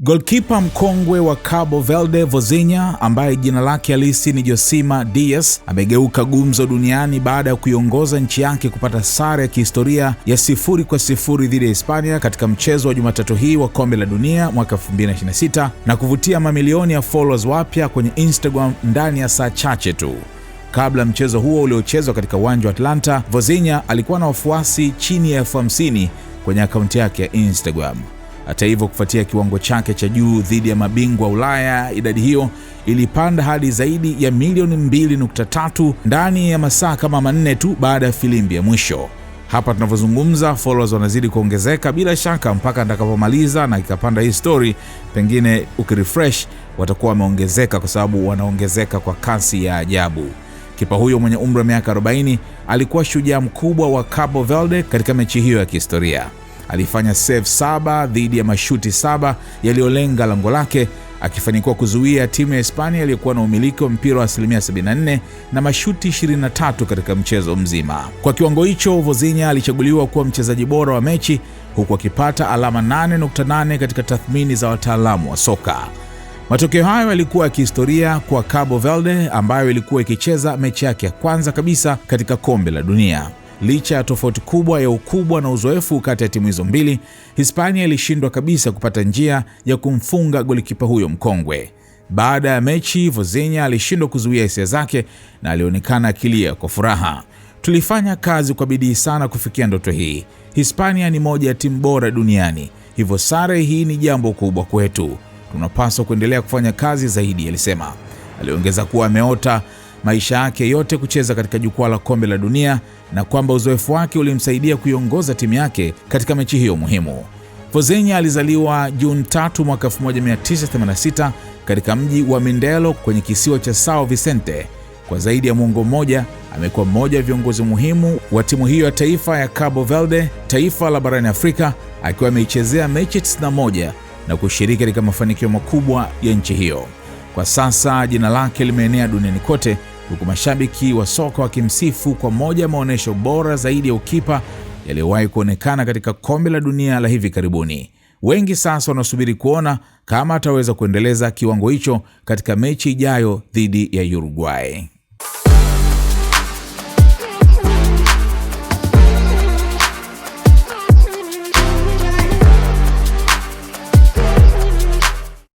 Goalkeeper mkongwe wa Cabo Verde Vozinha, ambaye jina lake halisi ni Josima Diaz, amegeuka gumzo duniani baada ya kuiongoza nchi yake kupata sare ya kihistoria ya 0-0 dhidi ya Hispania katika mchezo wa Jumatatu hii wa Kombe la Dunia mwaka 2026 na kuvutia mamilioni ya followers wapya kwenye Instagram ndani ya saa chache tu. Kabla mchezo huo uliochezwa katika uwanja wa Atlanta, Vozinha alikuwa na wafuasi chini ya 50,000 kwenye akaunti yake ya Instagram. Hata hivyo, kufuatia kiwango chake cha juu dhidi ya mabingwa Ulaya, idadi hiyo ilipanda hadi zaidi ya milioni 2.3 ndani ya masaa kama 4 tu baada ya filimbi ya mwisho. Hapa tunavyozungumza, followers wanazidi kuongezeka bila shaka mpaka atakapomaliza na ikapanda hii story. Pengine ukirefresh watakuwa wameongezeka kwa sababu wanaongezeka kwa kasi ya ajabu. Kipa huyo mwenye umri wa miaka 40 alikuwa shujaa mkubwa wa Cabo Verde katika mechi hiyo ya kihistoria. Alifanya save 7 dhidi ya mashuti 7 yaliyolenga lango lake, akifanikiwa kuzuia timu ya Hispania iliyokuwa na umiliki wa mpira wa 74% na mashuti 23 katika mchezo mzima. Kwa kiwango hicho, Vozinha alichaguliwa kuwa mchezaji bora wa mechi, huku akipata alama 8.8 katika tathmini za wataalamu wa soka. Matokeo hayo yalikuwa ya kihistoria kwa Cabo Verde, ambayo ilikuwa ikicheza mechi yake ya kwanza kabisa katika Kombe la Dunia. Licha ya tofauti kubwa ya ukubwa na uzoefu kati ya timu hizo mbili, Hispania ilishindwa kabisa kupata njia ya kumfunga golikipa huyo mkongwe. Baada ya mechi, Vozinha alishindwa kuzuia hisia zake na alionekana akilia kwa furaha. Tulifanya kazi kwa bidii sana kufikia ndoto hii. Hispania ni moja ya timu bora duniani, hivyo sare hii ni jambo kubwa kwetu. Tunapaswa kuendelea kufanya kazi zaidi, alisema. Aliongeza kuwa ameota maisha yake yote kucheza katika jukwaa la Kombe la Dunia na kwamba uzoefu wake ulimsaidia kuiongoza timu yake katika mechi hiyo muhimu. Vozinha alizaliwa Juni 3 mwaka 1986 katika mji wa Mindelo kwenye kisiwa cha São Vicente. Kwa zaidi ya muongo mmoja amekuwa mmoja wa viongozi muhimu wa timu hiyo ya taifa ya Cabo Verde, taifa la barani Afrika, akiwa ameichezea mechi 91 na kushiriki katika mafanikio makubwa ya nchi hiyo. Kwa sasa jina lake limeenea duniani kote, huku mashabiki wa soka wakimsifu kwa moja ya maonyesho bora zaidi ya ukipa yaliyowahi kuonekana katika Kombe la Dunia la hivi karibuni. Wengi sasa wanasubiri kuona kama ataweza kuendeleza kiwango hicho katika mechi ijayo dhidi ya Uruguay.